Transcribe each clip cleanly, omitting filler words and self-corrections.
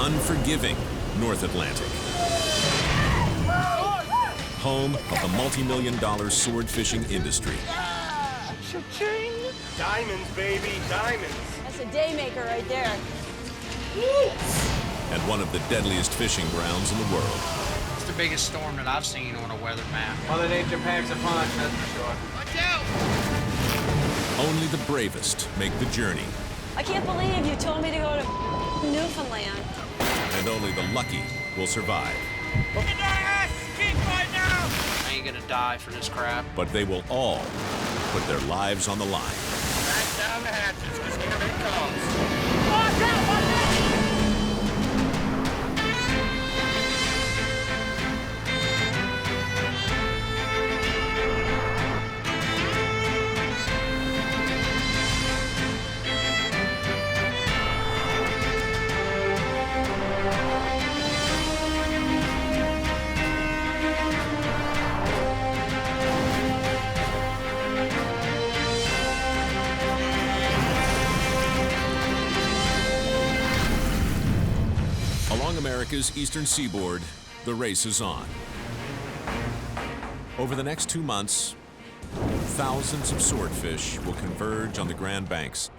unforgiving North Atlantic. Home of the multi-million-dollar sword fishing industry. Cha-ching! Diamonds, baby, diamonds. That's a day maker right there. And one of the deadliest fishing grounds in the world. It's the biggest storm that I've seen on a weather map. Mother Nature packs a punch, that's for sure. Watch out! Only the bravest make the journey. I can't believe you told me to go to Newfoundland. And only the lucky will survive. I ain't gonna die for this crap. But they will all put their lives on the line. Back down the hatches, because here it comes. Along America's eastern seaboard, the race is on. Over the next 2 months, thousands of swordfish will converge on the Grand Banks.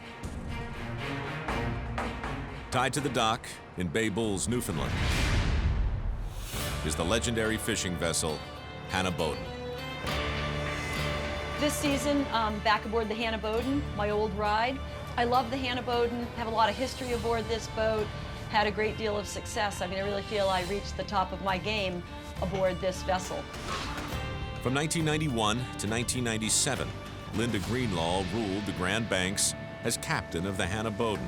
Tied to the dock in Bay Bulls, Newfoundland, is the legendary fishing vessel Hannah Bowden. This season, back aboard the Hannah Bowden, my old ride. I love the Hannah Bowden, have a lot of history aboard this boat, had a great deal of success. I mean, I really feel I reached the top of my game aboard this vessel. From 1991 to 1997, Linda Greenlaw ruled the Grand Banks as captain of the Hannah Bowden.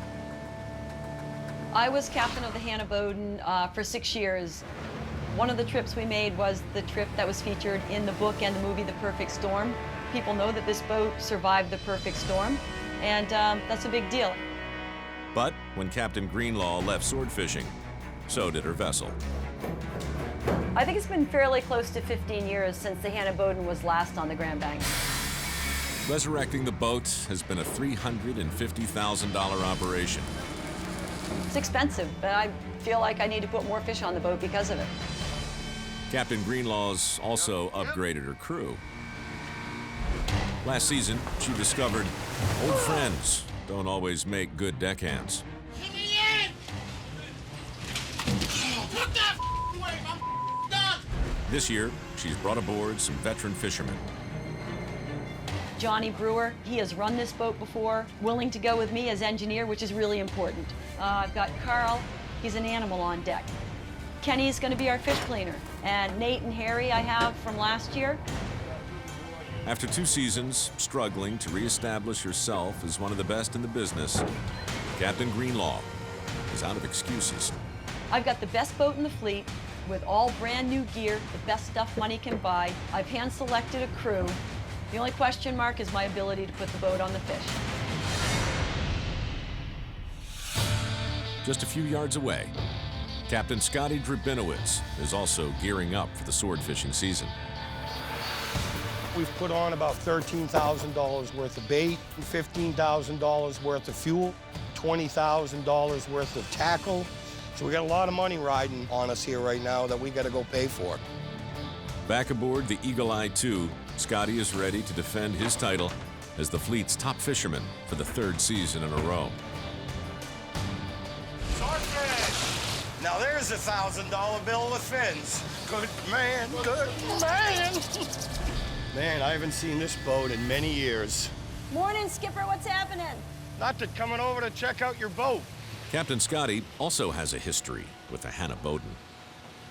I was captain of the Hannah Bowden for 6 years. One of the trips we made was the trip that was featured in the book and the movie The Perfect Storm. People know that this boat survived the perfect storm, and that's a big deal. But when Captain Greenlaw left sword fishing, so did her vessel. I think it's been fairly close to 15 years since the Hannah Bowden was last on the Grand Banks. Resurrecting the boat has been a $350,000 operation. It's expensive, but I feel like I need to put more fish on the boat because of it. Captain Greenlaw's also upgraded her crew. Last season, she discovered old friends don't always make good deckhands. This year, she's brought aboard some veteran fishermen. Johnny Brewer, he has run this boat before, willing to go with me as engineer, which is really important. I've got Carl, he's an animal on deck. Kenny's gonna be our fish cleaner. And Nate and Harry I have from last year. After 2 seasons struggling to reestablish herself as one of the best in the business, Captain Greenlaw is out of excuses. I've got the best boat in the fleet with all brand new gear, the best stuff money can buy. I've hand-selected a crew. The only question mark is my ability to put the boat on the fish. Just a few yards away, Captain Scotty is also gearing up for the sword fishing season. We've put on about $13,000 worth of bait, $15,000 worth of fuel, $20,000 worth of tackle. So we got a lot of money riding on us here right now that we got to go pay for. Back aboard the Eagle Eye 2, Scotty is ready to defend his title as the fleet's top fisherman for the 3rd season in a row. Swordfish! Now there's a $1,000 bill with fins. Good man, good man. Man, I haven't seen this boat in many years. Morning, Skipper, what's happening? Not that coming over to check out your boat. Captain Scotty also has a history with the Hannah Bowden.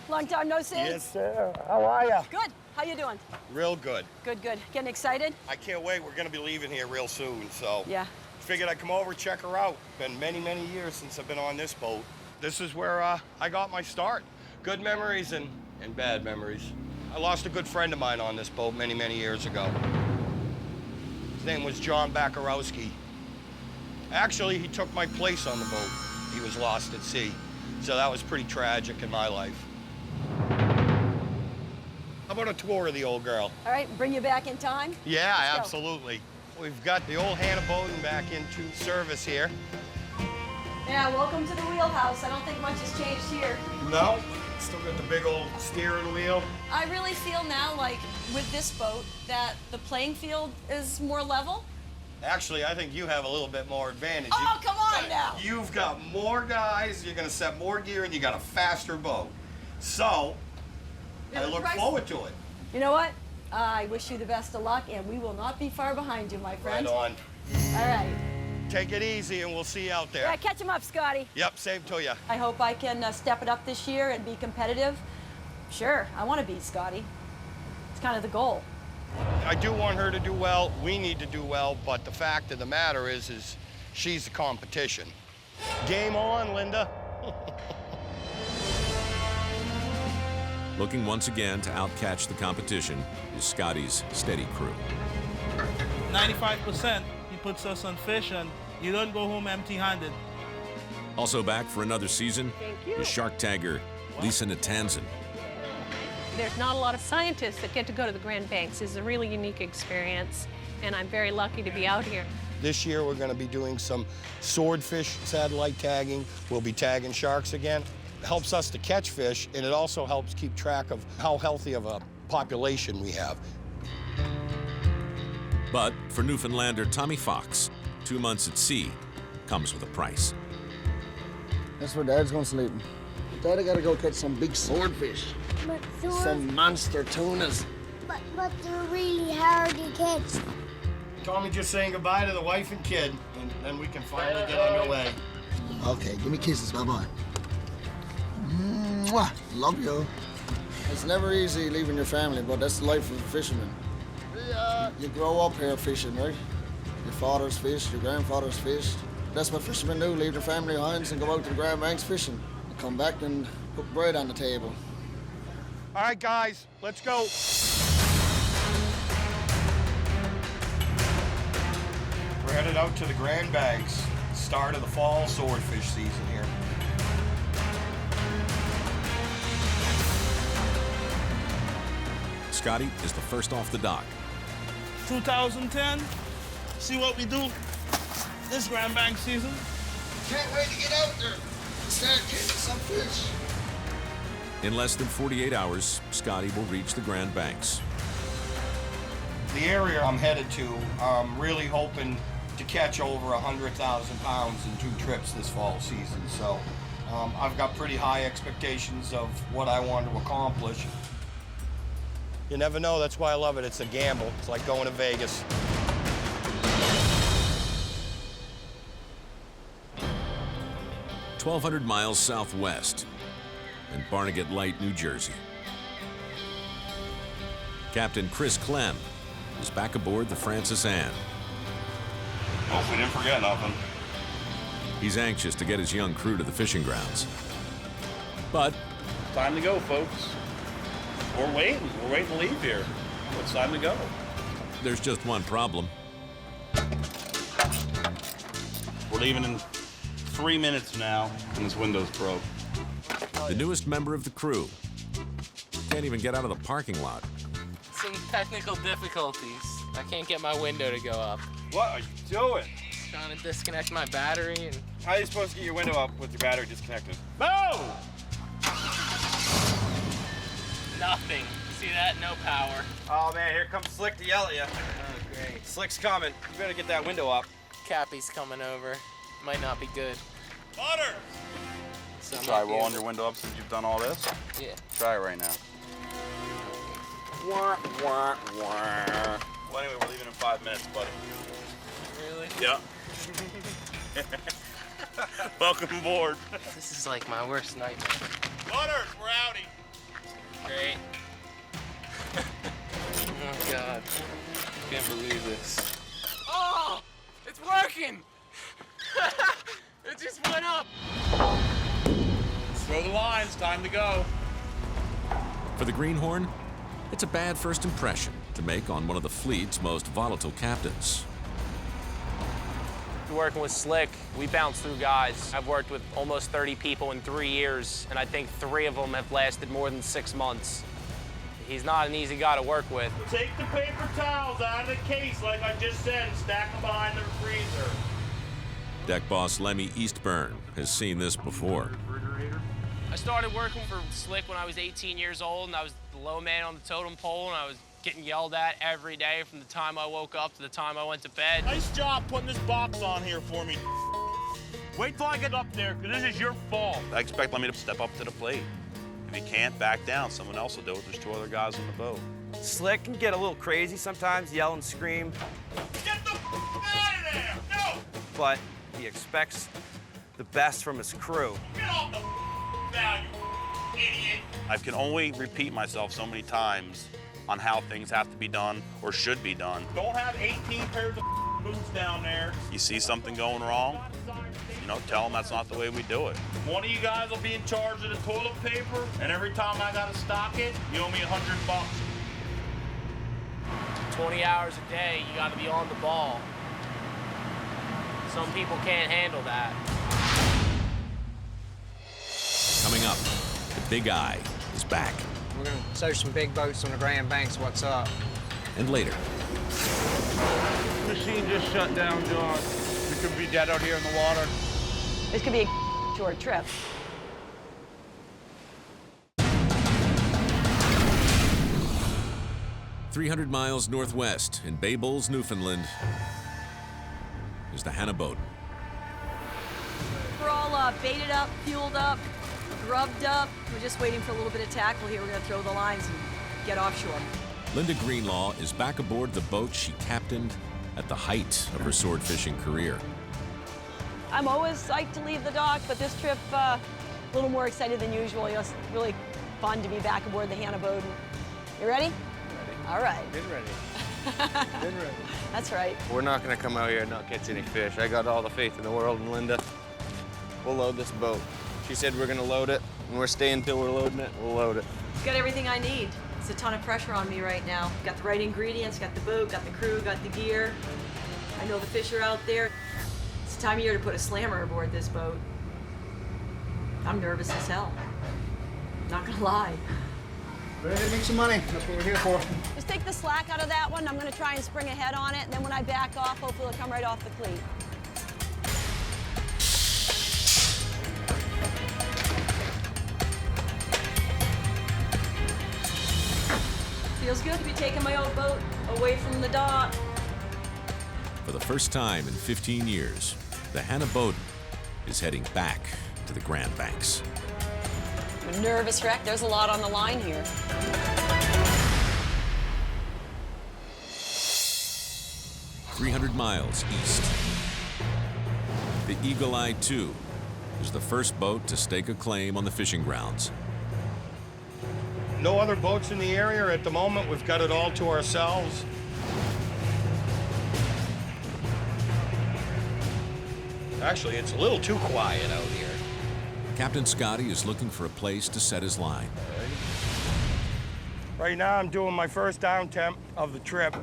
Long time no see. Yes, sir. How are you? Good. How you doing? Real good. Good, good. Getting excited? I can't wait. We're going to be leaving here real soon, so. Yeah. Figured I'd come over, check her out. Been many, many years since I've been on this boat. This is where I got my start. Good memories and bad memories. I lost a good friend of mine on this boat many, many years ago. His name was John Bakarowski. Actually, he took my place on the boat. He was lost at sea. So that was pretty tragic in my life. How about a tour of the old girl? All right, bring you back in time? Yeah, Let's go. absolutely. We've got the old Hannah Bowden back into service here. Yeah, welcome to the wheelhouse. I don't think much has changed here. No, still got the big old steering wheel. I really feel now, like, with this boat, that the playing field is more level. Actually, I think you have a little bit more advantage. Oh, come on now. You've got more guys, you're gonna set more gear, and you got a faster boat. So, I look forward to it. You know what? I wish you the best of luck, and we will not be far behind you, my friend. Right on. All right. Take it easy, and we'll see you out there. Yeah, catch him up, Scotty. Yep, same to you. I hope I can step it up this year and be competitive. Sure, I want to beat Scotty. It's kind of the goal. I do want her to do well. We need to do well, but the fact of the matter is she's the competition. Game on, Linda. Looking once again to outcatch the competition is Scotty's steady crew. 95%, he puts us on fish, and you don't go home empty-handed. Also back for another season Thank you. is shark tagger Lisa Natanzan. There's not a lot of scientists that get to go to the Grand Banks. It's a really unique experience, and I'm very lucky to be out here. This year, we're going to be doing some swordfish satellite tagging. We'll be tagging sharks again. It helps us to catch fish, and it also helps keep track of how healthy of a population we have. But for Newfoundlander Tommy Fox, 2 months at sea comes with a price. That's where Dad's gonna sleep. Daddy gotta go catch some big swordfish. But Some monster tunas. but they're really hard to catch. Tommy just saying goodbye to the wife and kid, and then we can finally get underway. Okay, give me kisses, bye-bye. Mwah, love you. It's never easy leaving your family, but that's the life of a fisherman. You grow up here fishing, right? Your father's fished, your grandfather's fished. That's what fishermen do, leave their family behind and go out to the Grand Banks fishing. Come back and put bread on the table. All right, guys, let's go. We're headed out to the Grand Banks, start of the fall swordfish season here. Scotty is the first off the dock. 2010, see what we do this Grand Bank season. Can't wait to get out there and start catching some fish. In less than 48 hours, Scotty will reach the Grand Banks. The area I'm headed to, I'm really hoping to catch over 100,000 pounds in 2 trips this fall season. So I've got pretty high expectations of what I want to accomplish. You never know, that's why I love it. It's a gamble. It's like going to Vegas. "1,200 miles southwest in Barnegat Light, New Jersey. Captain Chris Clem is back aboard the Francis Anne. Hope we didn't forget nothing. He's anxious to get his young crew to the fishing grounds. But Time to go, folks. We're waiting. We're waiting to leave here. It's time to go. there's just one problem. We're leaving in 3 minutes now, and this window's broke. The newest member of the crew can't even get out of the parking lot. Some technical difficulties. I can't get my window to go up. What are you doing? Trying to disconnect my battery and... How are you supposed to get your window up with your battery disconnected? No! Nothing. See that? No power. Oh man, here comes Slick to yell at you. Oh, great. Slick's coming. You better get that window up. Cappy's coming over. Might not be good. Butter! So I Try might be rolling able- your window up since you've done all this. Yeah. Try it right now. Wah, wah, wah. Well, anyway, we're leaving in 5 minutes, buddy. Really? Yep. Welcome aboard. This is like my worst nightmare. Butters, we're outie. Great. Oh, God. Can't believe this. Oh! It's working! It just went up! Throw the lines, time to go. For the Greenhorn, it's a bad first impression to make on one of the fleet's most volatile captains. Working with Slick, we bounce through guys. I've worked with almost 30 people in 3 years, and I think 3 of them have lasted more than 6 months. He's not an easy guy to work with. Take the paper towels out of the case like I just said and stack them behind the freezer. Deck boss Lemmy Eastburn has seen this before. I started working for Slick when I was 18 years old, and I was the low man on the totem pole, and I was getting yelled at every day from the time I woke up to the time I went to bed. Nice job putting this box on here for me. Wait till I get up there, because this is your fault. I expect Lemmy to step up to the plate. If he can't back down, someone else will do it. There's 2 other guys on the boat. Slick can get a little crazy sometimes, yell and scream. Get the out of there! No! But he expects the best from his crew. Get off the down, you idiot! I can only repeat myself so many times on how things have to be done or should be done. Don't have 18 pairs of boots down there. You see something going wrong, you know, tell them that's not the way we do it. One of you guys will be in charge of the toilet paper, and every time I gotta stock it, you owe me $100. 20 hours a day, you gotta be on the ball. Some people can't handle that. Coming up, the Big Eye is back. We're gonna search some big boats on the Grand Banks. What's up? And later, Machine just shut down, John. We could be dead out here in the water. This could be a short trip. .300 miles northwest in Bay Bulls, Newfoundland, is the Hannah Bowden. We're all baited up, fueled up, grubbed up. We're just waiting for a little bit of tackle here. We're gonna throw the lines and get offshore. Linda Greenlaw is back aboard the boat she captained at the height of her sword fishing career. I'm always psyched to leave the dock, but this trip, a little more excited than usual. It's really fun to be back aboard the Hannah Bowden. You ready? All right. Get ready. Get ready. That's right. We're not gonna come out here and not catch any fish. I got all the faith in the world in Linda. We'll load this boat. She said we're gonna load it, and we're staying until we're loading it. We'll load it. Got everything I need. It's a ton of pressure on me right now. Got the right ingredients, got the boat, got the crew, got the gear. I know the fish are out there. It's the time of year to put a slammer aboard this boat. I'm nervous as hell. Not gonna lie. Ready to make some money. That's what we're here for. Just take the slack out of that one. I'm gonna try and spring ahead on it, and then when I back off, hopefully it'll come right off the cleat. Feels good to be taking my old boat away from the dock. For the first time in 15 years, the Hannah Bowden is heading back to the Grand Banks. I'm a nervous wreck. There's a lot on the line here. .300 miles east. The Eagle Eye 2 is the first boat to stake a claim on the fishing grounds. No other boats in the area at the moment. We've got it all to ourselves. Actually, it's a little too quiet out here. Captain Scotty is looking for a place to set his line. Right now, I'm doing my first down temp of the trip.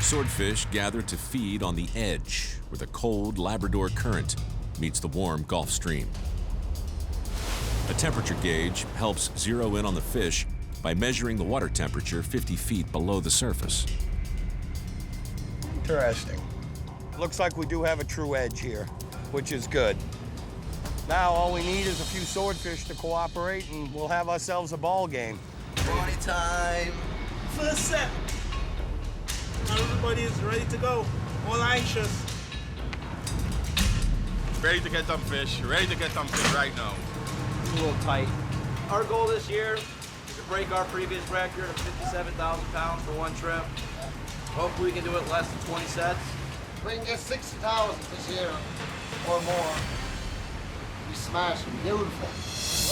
Swordfish gather to feed on the edge where the cold Labrador current meets the warm Gulf Stream. A temperature gauge helps zero in on the fish by measuring the water temperature 50 feet below the surface. Interesting. Looks like we do have a true edge here, which is good. Now all we need is a few swordfish to cooperate and we'll have ourselves a ball game. Party time. First set. Everybody is ready to go. All anxious. Ready to get them fish. Ready to get them fish right now. It's a little tight. Our goal this year is to break our previous record of 57,000 pounds for one trip. Hopefully we can do it less than 20 sets. We can get 60,000 this year or more. We smash it. Beautiful.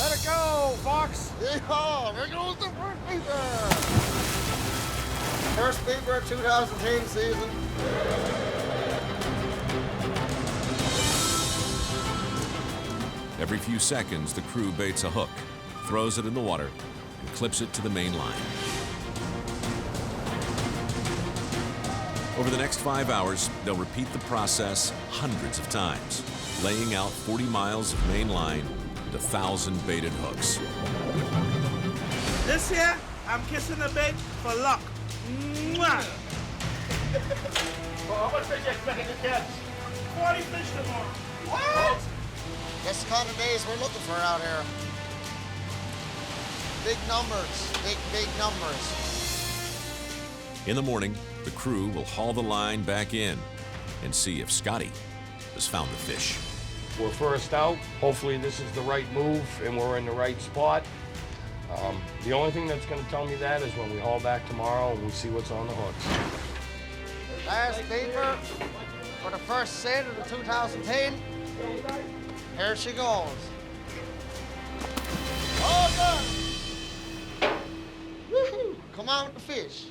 Let it go, Fox. Yeehaw! There goes the first beaver. First beaver 2010 season. Every few seconds, the crew baits a hook, throws it in the water, and clips it to the main line. Over the next 5 hours, they'll repeat the process hundreds of times, laying out 40 miles of main line and 1,000 baited hooks. This year, I'm kissing the bait for luck. Mwah! Well, how much fish you expecting to catch? 40 fish tomorrow. What? That's the kind of days we're looking for out here. Big numbers, big numbers. In the morning, the crew will haul the line back in and see if Scotty has found the fish. We're first out. Hopefully this is the right move and we're in the right spot. The only thing that's going to tell me that is when we haul back tomorrow and we see what's on the hooks. Last beaver for the first set of the 2010. Here she goes. Oh, good. Woohoo! Come on with the fish.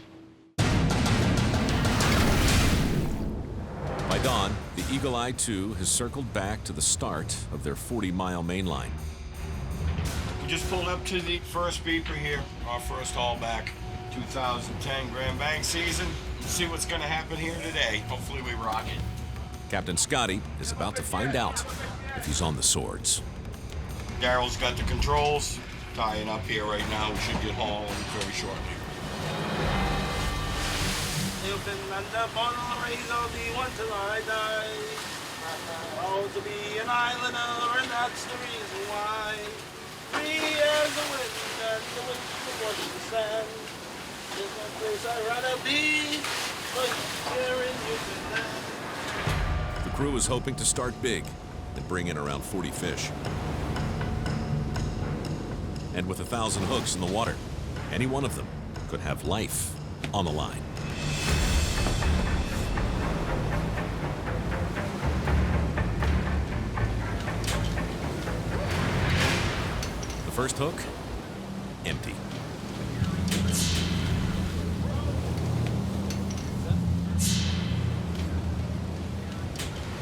By dawn, the Eagle Eye 2 has circled back to the start of their 40-mile main line. We just pulled up to the first beeper here, our first haul back, 2010 Grand Bank season. Let's see what's going to happen here today. Hopefully we rock it. Captain Scotty is about to find out if he's on the swords. Daryl's got the controls, tying up here right now. We should get hauling very shortly. You've been under bottle raise all the one till I die. Oh, to be an islander, and that's the reason why. Free as the wind, and the wind will wash the sand. There's no place I'd rather be, but here in Newfoundland. The crew is hoping to start big and bring in around 40 fish. And with 1,000 hooks in the water, any one of them could have life on the line. The first hook, empty.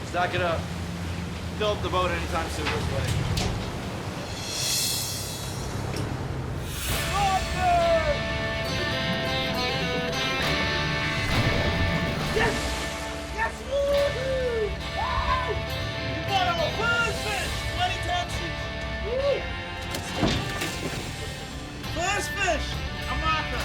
It's not gonna fill up the boat anytime soon this way. Yes! Yes! Woo-hoo! Woo! You got our first fish! 2010 season! Woo! First fish! A marker!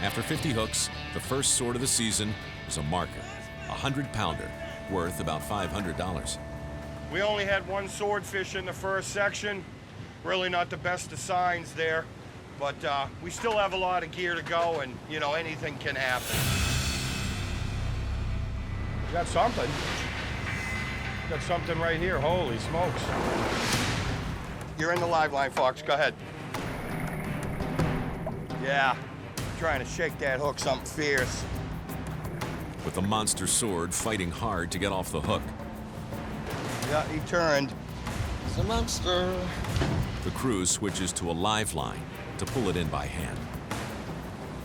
After 50 hooks, the first sword of the season is a marker, a 100-pounder, worth about $500. We only had one swordfish in the first section. Really not the best of signs there, but we still have a lot of gear to go, and you know, anything can happen. You got something. You got something right here. Holy smokes. You're in the live line, Fox. Go ahead. Yeah, trying to shake that hook something fierce. With the monster sword fighting hard to get off the hook. Yeah, he turned. It's a monster. The crew switches to a live line to pull it in by hand.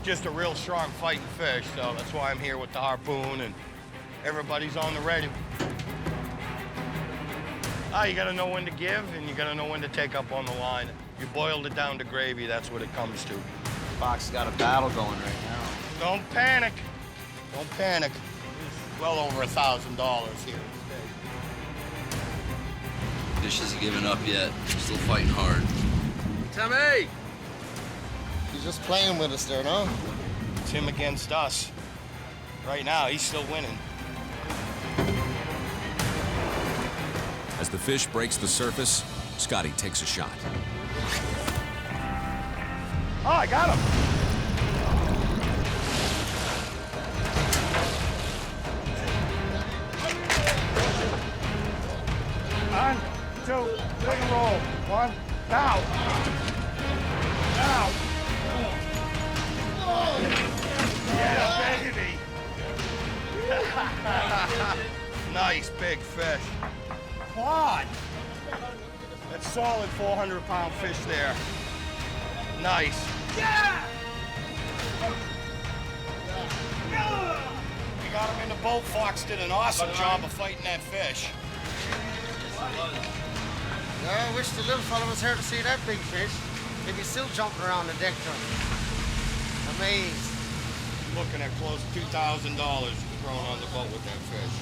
Just a real strong fighting fish, so that's why I'm here with the harpoon and everybody's on the ready. You gotta know when to give and you gotta know when to take up on the line. You boiled it down to gravy, that's what it comes to. Fox got a battle going right now. Don't panic. Don't panic. It's well over $1,000 here. Fish hasn't given up yet. Still fighting hard. Timmy! He's just playing with us there, no? It's him against us. Right now, he's still winning. As the fish breaks the surface, Scotty takes a shot. Oh, I got him. 1, 2, big and roll. 1, now. Now. Yeah, baby. Nice big fish. Quad. That's solid 400-pound fish there. Nice. Yeah! We got him in the boat. Fox did an awesome job of fighting that fish. Yeah, I wish the little fella was here to see that big fish. He'd be still jumping around the deck there. Amazed. Looking at close to $2,000 thrown on the boat with that fish.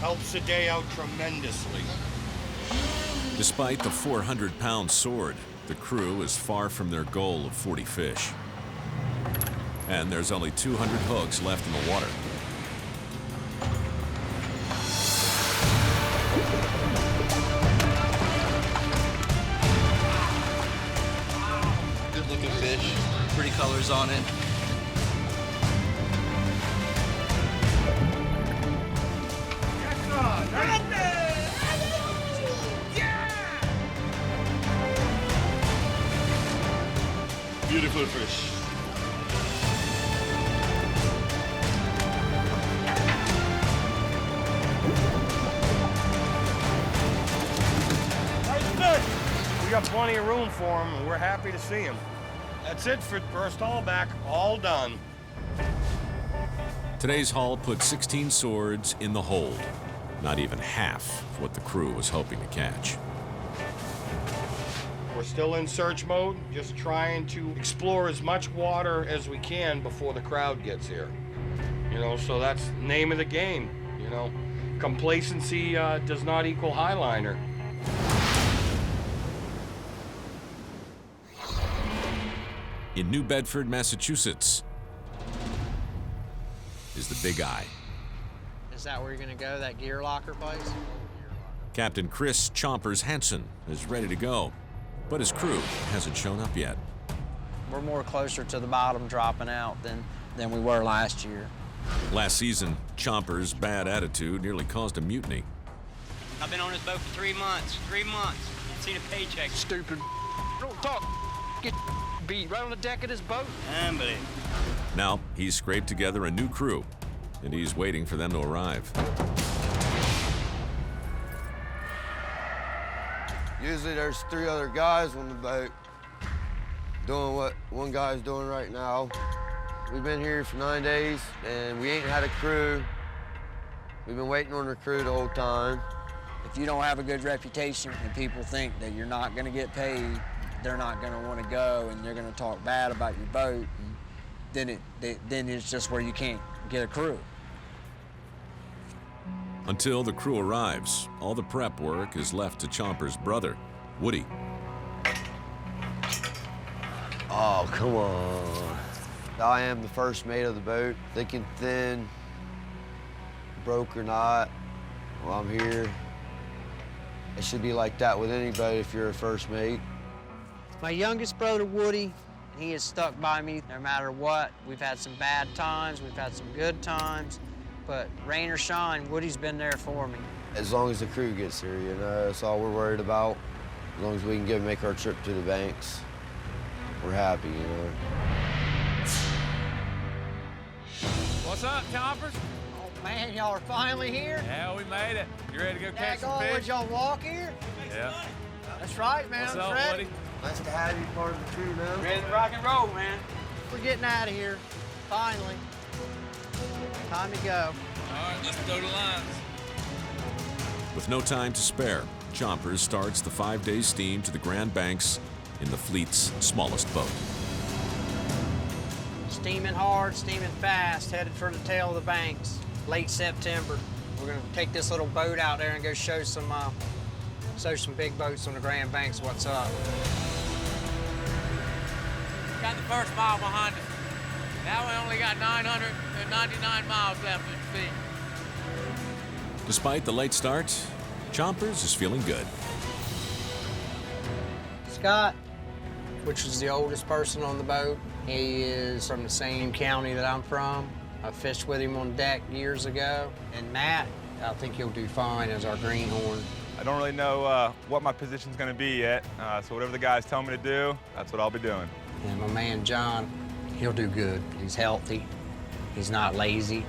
Helps the day out tremendously. Despite the 400-pound sword, the crew is far from their goal of 40 fish. And there's only 200 hooks left in the water. Good looking fish. Pretty colors on it. Beautiful fish. We got plenty of room for them, and we're happy to see them. That's it for first haul back, all done. Today's haul put 16 swords in the hold. Not even half of what the crew was hoping to catch. We're still in search mode, just trying to explore as much water as we can before the crowd gets here. You know, so that's the name of the game, you know. Complacency does not equal highliner. In New Bedford, Massachusetts, is the Big Eye. Is that where you're gonna go, that gear locker place? Captain Chris Chompers Hansen is ready to go, but his crew hasn't shown up yet. We're more closer to the bottom dropping out than we were last year. Last season, Chompers' bad attitude nearly caused a mutiny. I've been on this boat for 3 months. 3 months. I've seen a paycheck. Stupid. Don't talk. Get beat right on the deck of this boat. Unbelievable. Now, he's scraped together a new crew, and he's waiting for them to arrive. Usually there's 3 other guys on the boat doing what one guy's doing right now. We've been here for 9 days, and we ain't had a crew. We've been waiting on the crew the whole time. If you don't have a good reputation and people think that you're not going to get paid, they're not going to want to go, and they're going to talk bad about your boat, and then it's just where you can't get a crew. Until the crew arrives, all the prep work is left to Chompers' brother, Woody. Oh, come on. I am the first mate of the boat. Thick and thin, broke or not, well, I'm here. It should be like that with anybody if you're a first mate. My youngest brother, Woody, he has stuck by me no matter what. We've had some bad times, we've had some good times, but rain or shine, Woody's been there for me. As long as the crew gets here, you know, that's all we're worried about. As long as we can make our trip to the banks, we're happy, you know. What's up, Chompers? Oh, man, y'all are finally here? Yeah, we made it. You ready to go catch some fish? Would y'all walk here? Yeah. That's right, man. What's I'm up, ready. Woody? Nice to have you part of the crew, man. Ready to rock and roll, man. We're getting out of here, finally. Time to go. All right, let's throw the lines. With no time to spare, Chompers starts the 5-day steam to the Grand Banks in the fleet's smallest boat. Steaming hard, steaming fast, headed for the tail of the banks. Late September. We're gonna take this little boat out there and go show some big boats on the Grand Banks what's up. Got the first mile behind us. Now we only got 999 miles left at sea. Despite the late start, Chompers is feeling good. Scott, which is the oldest person on the boat, he is from the same county that I'm from. I fished with him on deck years ago. And Matt, I think he'll do fine as our greenhorn. I don't really know what my position's gonna be yet, so whatever the guys tell me to do, that's what I'll be doing. And my man John, he'll do good. He's healthy. He's not lazy.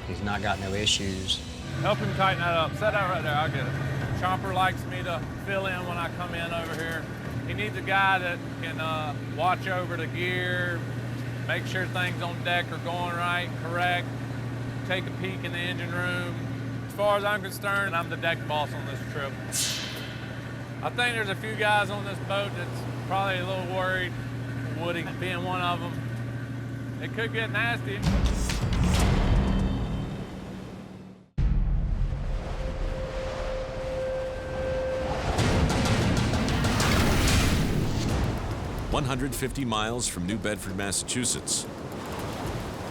He's not got no issues. Help him tighten that up. Set that right there, I'll get it. Chomper likes me to fill in when I come in over here. He needs a guy that can watch over the gear, make sure things on deck are going right, correct, take a peek in the engine room. As far as I'm concerned, I'm the deck boss on this trip. I think there's a few guys on this boat that's probably a little worried, Woody being one of them. It could get nasty. 150 miles from New Bedford, Massachusetts.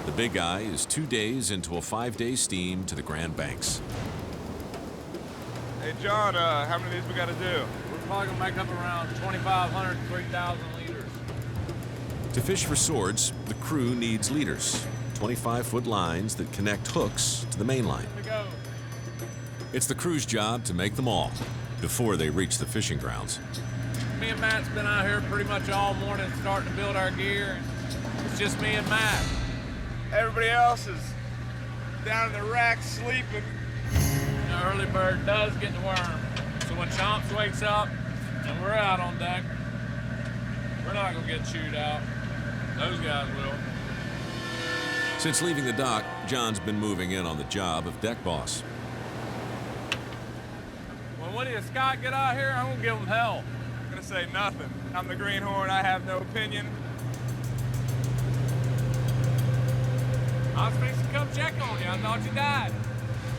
The Big Eye is 2 days into a 5-day steam to the Grand Banks. Hey, John, how many of these we got to do? We're probably gonna make up around 2,500 to 3,000 liters. To fish for swords, the crew needs leaders, 25-foot lines that connect hooks to the main line. Here we go. It's the crew's job to make them all before they reach the fishing grounds. Me and Matt's been out here pretty much all morning starting to build our gear. It's just me and Matt. Everybody else is down in the rack sleeping. The early bird does get the worm. So when Chomps wakes up and we're out on deck, we're not gonna get chewed out. Those guys will. Since leaving the dock, John's been moving in on the job of deck boss. When Woody and Scott get out here, I'm gonna give them hell. I'm gonna say nothing. I'm the greenhorn, I have no opinion. I was fixing to come check on you. I thought you died.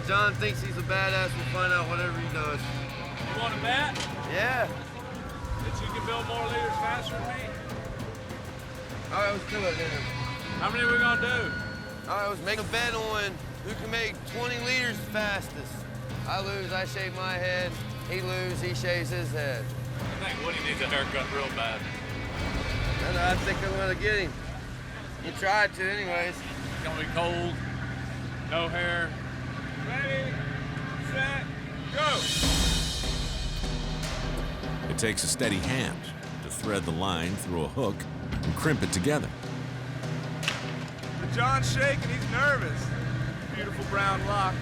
John thinks he's a badass. We'll find out whatever he does. You want to bet? Yeah. That you can build more leaders faster than me? All right, let's do it then. How many are we gonna do? All right, let's make a bet on who can make 20 liters fastest. I lose, I shave my head. He loses, he shaves his head. I think Woody needs a haircut real bad. And I think I'm gonna get him. He tried to anyways. It's gonna be cold, no hair. Ready, set, go! It takes a steady hand to thread the line through a hook and crimp it together. But John's shaking, he's nervous. Beautiful brown locks.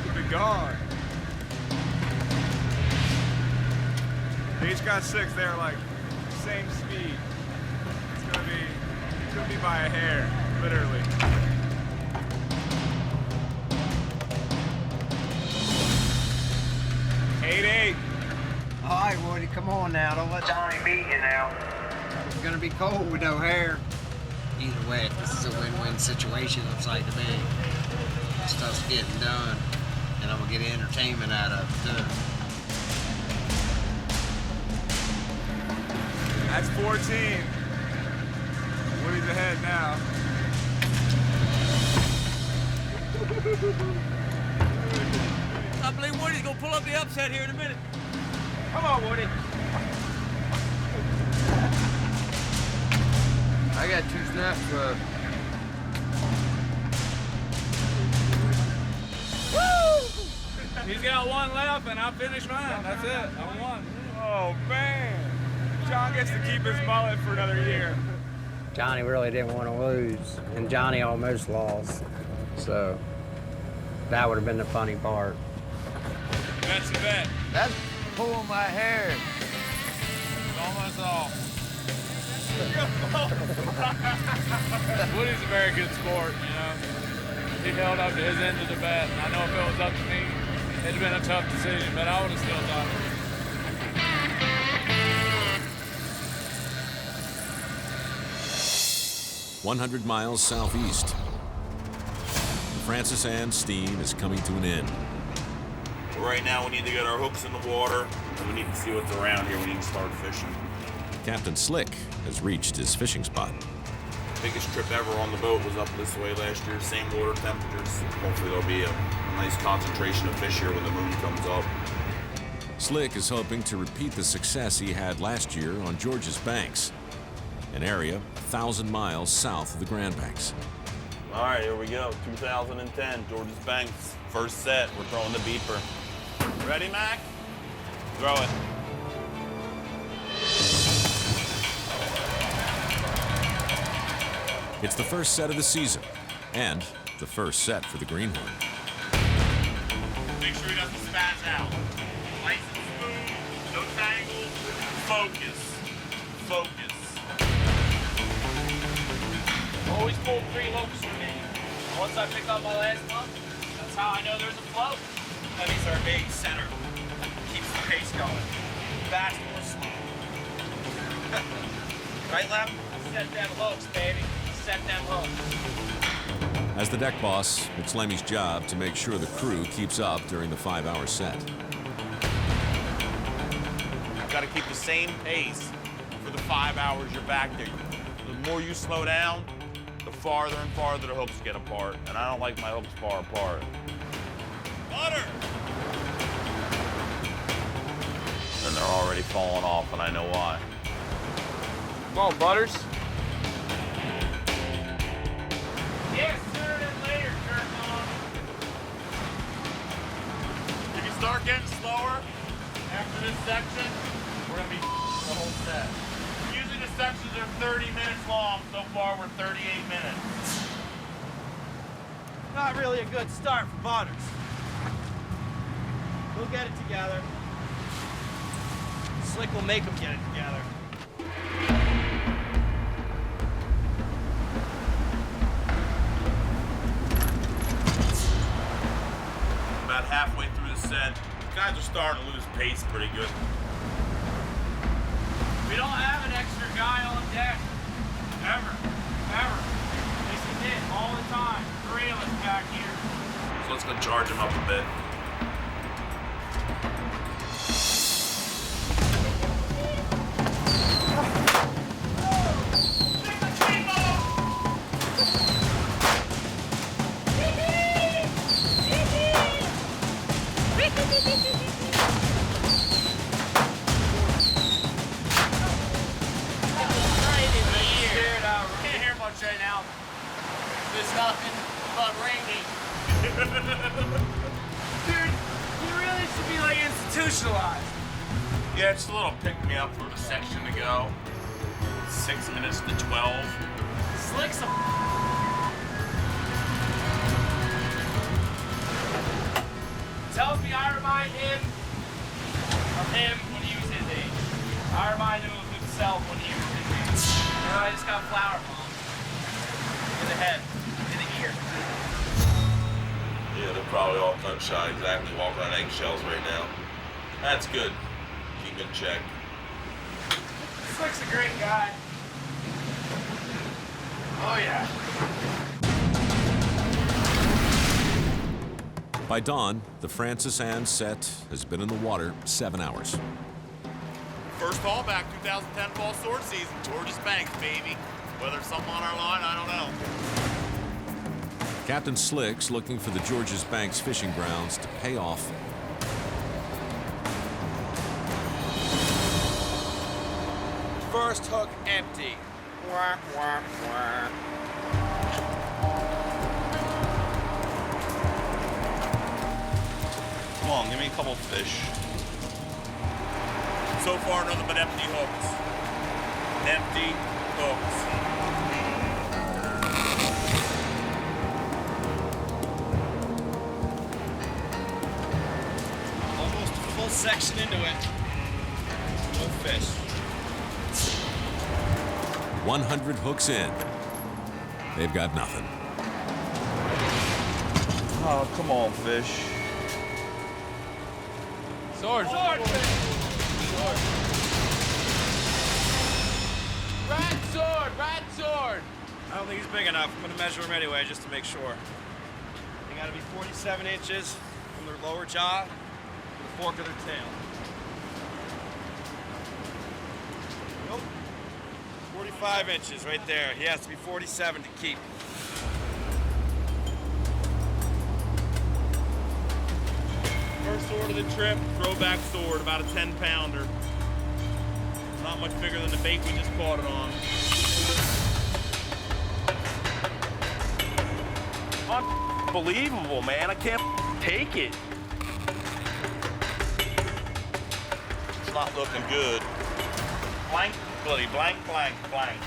Could be gone. They each got 6, they're like same speed. It's gonna be by a hair, literally. Eight. All right, Woody, come on now. Don't let Johnny beat you now. It's gonna be cold with no hair. Either way, this is a win-win situation, looks like to me. Stuff's getting done, and I'm gonna get entertainment out of it, too. That's 14. Woody's ahead now. I believe Woody's gonna pull up the upset here in a minute. Come on, Woody. I got 2 snaps left. Woo! He's got 1 left, and I finished mine. That's it. I won. Oh, man. John gets to keep his mullet for another year. Johnny really didn't want to lose, and Johnny almost lost. So that would have been the funny part. That's a bet. That's pulling my hair. It's almost off. Woody's a very good sport, you know. He held up to his end of the bet. And I know if it was up to me, it'd have been a tough decision, but I would have still done it. 100 miles southeast. The Francis Ann steam is coming to an end. Right now we need to get our hooks in the water, and we need to see what's around here. We need to start fishing. Captain Slick has reached his fishing spot. Biggest trip ever on the boat was up this way last year, same water temperatures. Hopefully there'll be a nice concentration of fish here when the moon comes up. Slick is hoping to repeat the success he had last year on George's Banks, an area 1,000 miles south of the Grand Banks. All right, here we go. 2010, George's Banks. First set, we're throwing the beeper. Ready, Mac? Throw it. It's the first set of the season, and the first set for the Greenhorn. Make sure he doesn't spaz out. Nice and smooth, no tangles. Focus. Focus. Always pull 3 hooks for me. Once I pick up my last one, that's how I know there's a float. That means our bait center keeps the pace going. Fast or slow. Right, Lem? Set them hooks, baby. Set them hooks. As the deck boss, it's Lemmy's job to make sure the crew keeps up during the 5-hour set. I've got to keep the same pace for the the 5 hours you're back there. The more you slow down, the farther and farther the hooks get apart. And I don't like my hooks far apart. Butter! And they're already falling off, and I know why. Come on, Butters. Yes, sir, and later, jerk on. If you start getting slower after this section, we're gonna be the whole set. Usually the sections are 30 minutes long. So far, we're 38 minutes. Not really a good start for Butters. We'll get it together. Slick will make them get it together. About halfway through the set, guys are starting to lose pace pretty good. We don't have an extra guy on deck. Ever. This is it, all the time. 3 of us back here. So let's go charge them up a bit. Right now, there's nothing but raining. Dude, you really should be like institutionalized. Yeah, it's a little pick-me-up for the section to go. 6 minutes to 12. Slick's a tells me I remind him of him when he was his age. I remind him of himself when he was his age. You know, I just got flower bombs. In the head, in the ear. Yeah, they're probably all gun shy, exactly, walking on eggshells right now. That's good. Keep in check. Slick's a great guy. Oh, yeah. By dawn, the Francis Anne set has been in the water 7 hours. First haul back, 2010 fall sword season. George's Banks, baby. Whether it's something on our line, I don't know. Captain Slick's looking for the Georges Banks fishing grounds to pay off. First hook empty. Whack, whack, whack. Come on, give me a couple fish. So far, nothing but empty hooks. Empty hooks. Almost a full section into it. No fish. 100 hooks in. They've got nothing. Oh, come on, fish. Sword. Rat sword. I don't think he's big enough. I'm gonna measure him anyway, just to make sure. They gotta be 47 inches from their lower jaw to the fork of their tail. Nope. 45 inches right there. He has to be 47 to keep. First sword of the trip, throwback sword, about a 10-pounder. Not much bigger than the bait we just caught it on. Unbelievable, man. I can't take it. It's not looking good. Blank, bloody, blank, blank, blank.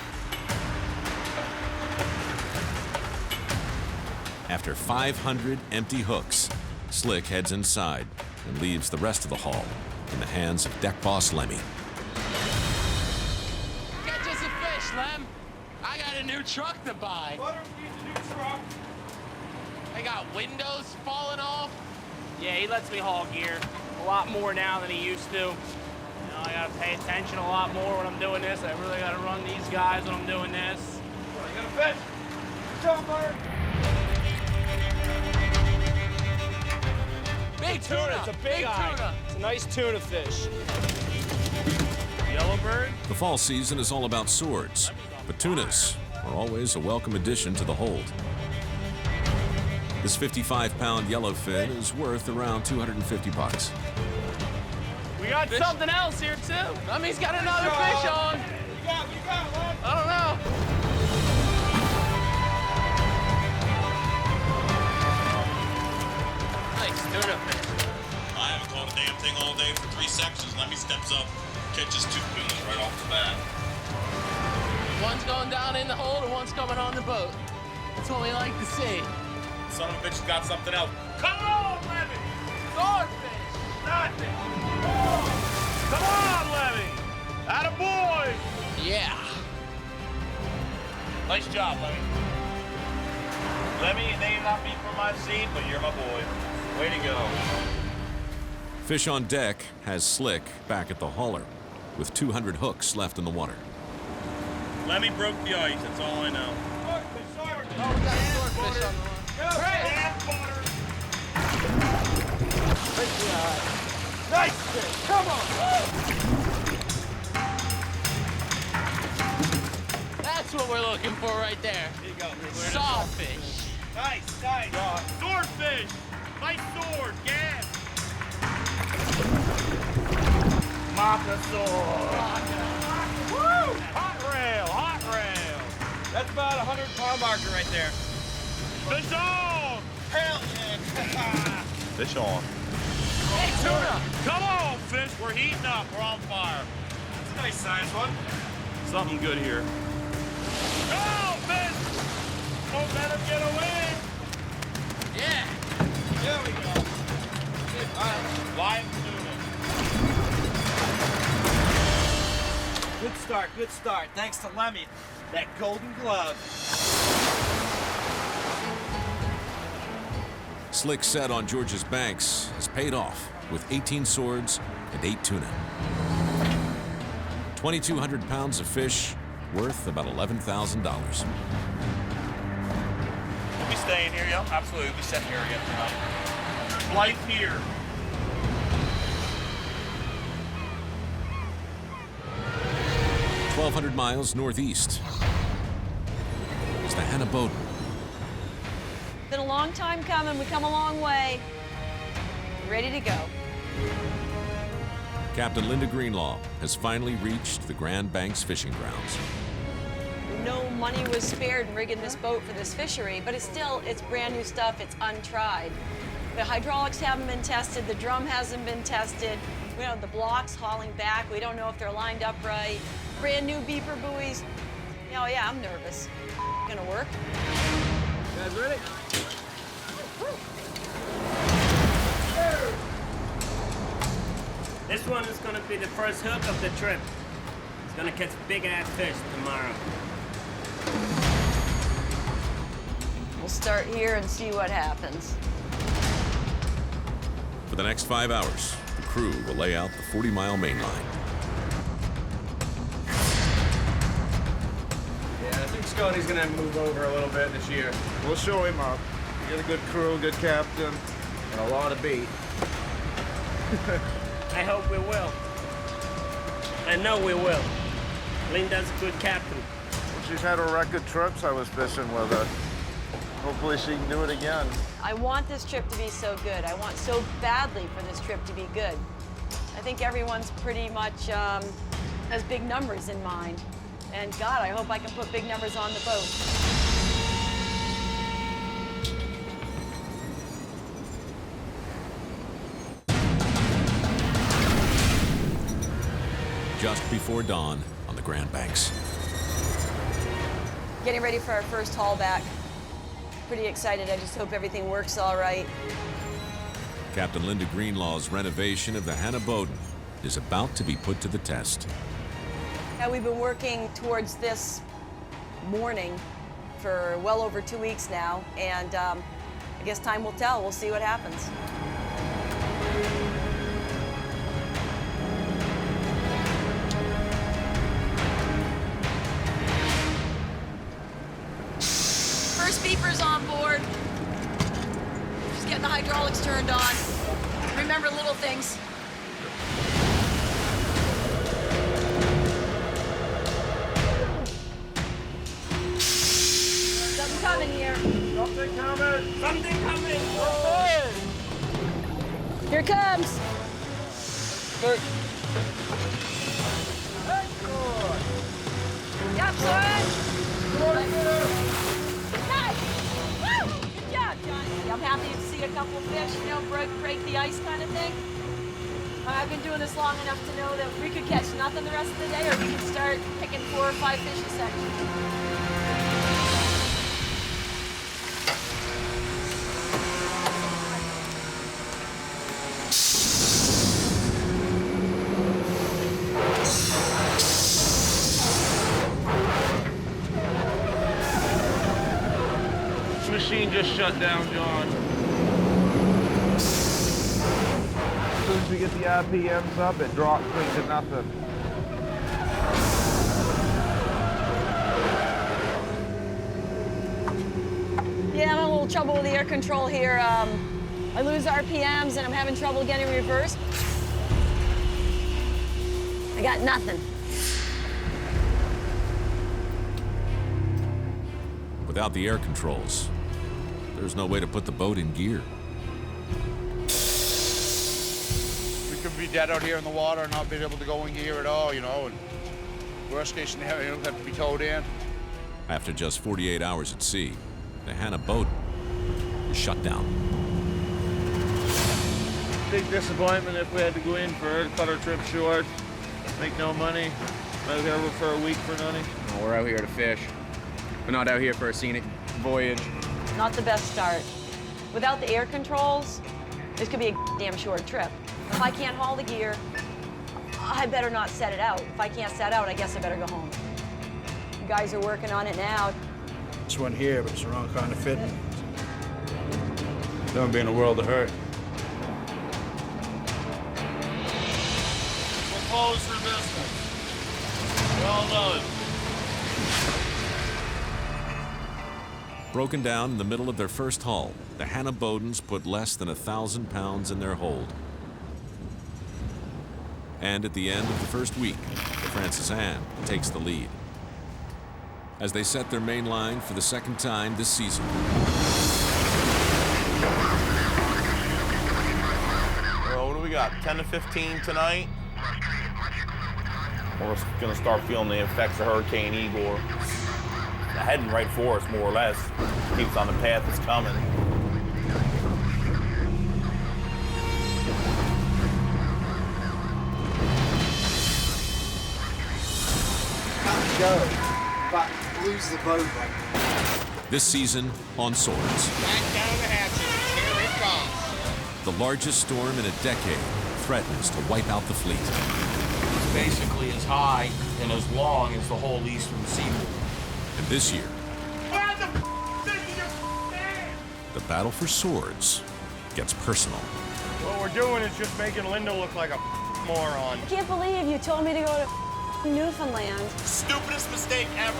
After 500 empty hooks, Slick heads inside and leaves the rest of the haul in the hands of deck boss Lemmy. Catch us a fish, Lem. I got a new truck to buy. Butter needs a new truck. I got windows falling off. Yeah, he lets me haul gear a lot more now than he used to. You know, I gotta pay attention a lot more when I'm doing this. I really gotta run these guys when I'm doing this. You got a fish? Chomper! Big tuna. It's a big eye. Tuna. It's a nice tuna fish. Yep, Yellowbird? The fall season is all about swords, but tunas are always a welcome addition to the hold. This 55-pound yellowfin is worth around $250. We got something else here, too. He's got another fish on. What you got, lad? I don't know. Nice tuna fish. I haven't caught a damn thing all day for 3 sections. Lemmy steps up, catches 2 tunas right off the bat. One's going down in the hold and one's coming on the boat. That's what we like to see. Son of a bitch has got something else. Come on, Lemmy! Swordfish! Nothing! Come on, Lemmy! Attaboy! Yeah. Nice job, Lemmy. Lemmy, it may not be from my seat, but you're my boy. Way to go. Fish on deck has Slick back at the hauler with 200 hooks left in the water. Lemmy broke the ice, that's all I know. Oh, we got a swordfish on the line. Nice fish. Come on. That's what we're looking for right there. Here you go. Sawfish. Nice. Swordfish! Nice sword, yeah! Mocasaur. Woo! Hot rail! That's about a 100-pound marker right there. Fish on! Hell yeah. Fish on. Hey, tuna. Come on, fish, we're heating up, we're on fire. That's a nice size one. Something good here. Go, fish! Don't let him get away! Yeah. There we go. Live tuna. Good start. Thanks to Lemmy. That golden glove. Slick set on George's banks has paid off with 18 swords and 8 tuna. 2,200 pounds of fish worth about $11,000. We'll be staying here, yeah? Absolutely, we'll be sitting here again tonight. Life here. $1,200 miles northeast is the Hannah Bowden. Been a long time coming. We come a long way. Ready to go. Captain Linda Greenlaw has finally reached the Grand Banks fishing grounds. No money was spared in rigging this boat for this fishery, but it's brand new stuff. It's untried. The hydraulics haven't been tested. The drum hasn't been tested. We don't have the blocks hauling back. We don't know if they're lined up right. Brand new beeper buoys. Oh yeah, I'm nervous. Gonna work. You guys ready? This one is going to be the first hook of the trip. It's going to catch big-ass fish tomorrow. We'll start here and see what happens. For the next 5 hours, the crew will lay out the 40-mile main line. Yeah, I think Scotty's going to move over a little bit this year. We'll show him up. You got a good crew, good captain, and a lot of bait. I hope we will. I know we will. Linda's a good captain. Well, she's had her record trips I was fishing with her. Hopefully she can do it again. I want this trip to be so good. I want so badly for this trip to be good. I think everyone's pretty much has big numbers in mind. And God, I hope I can put big numbers on the boat. Just before dawn on the Grand Banks. Getting ready for our first haul back. Pretty excited. I just hope everything works all right. Captain Linda Greenlaw's renovation of the Hannah Bowden is about to be put to the test. Yeah, we've been working towards this morning for well over 2 weeks now, and I guess time will tell. We'll see what happens. First beeper's on board. Just getting the hydraulics turned on. Remember little things. coming here. Something coming. Something coming. Here it comes. Yep, son. Nice. Woo! Good job, Johnny. I'm happy to see a couple of fish, you know, break the ice kind of thing. I've been doing this long enough to know that we could catch nothing the rest of the day, or we could start picking 4 or 5 fish a section. Machine just shut down, John. As soon as we get the RPMs up, it drops straight to nothing. Yeah, I'm in a little trouble with the air control here. I lose RPMs and I'm having trouble getting reverse. I got nothing. Without the air controls, there's no way to put the boat in gear. We could be dead out here in the water and not be able to go in gear at all, you know, and worst case scenario, have to be towed in. After just 48 hours at sea, the Hannah boat was shut down. Big disappointment if we had to go in for her to cut our trip short, make no money, out here for a week for nothing. No, we're out here to fish. We're not out here for a scenic voyage. Not the best start. Without the air controls, this could be a damn short trip. If I can't haul the gear, I better not set it out. If I can't set out, I guess I better go home. You guys are working on it now. This one here, but it's the wrong kind of fitting. Don't be in a world of hurt. We're closed for business. We all know it. Broken down in the middle of their first haul, the Hannah Bodens put less than 1,000 pounds in their hold. And at the end of the first week, the Francis Anne takes the lead. As they set their main line for the second time this season. Well, what do we got? 10 to 15 tonight? We're gonna start feeling the effects of Hurricane Igor. Heading right for us, more or less. Keeps on the path it's coming. Can't go, but lose the boat. This season on Swords. Back down the hatches, here it comes. The largest storm in a decade threatens to wipe out the fleet. It's basically as high and as long as the whole eastern seaboard. And this year, the battle for Swords gets personal. What we're doing is just making Linda look like a moron. I can't believe you told me to go to Newfoundland. Stupidest mistake ever.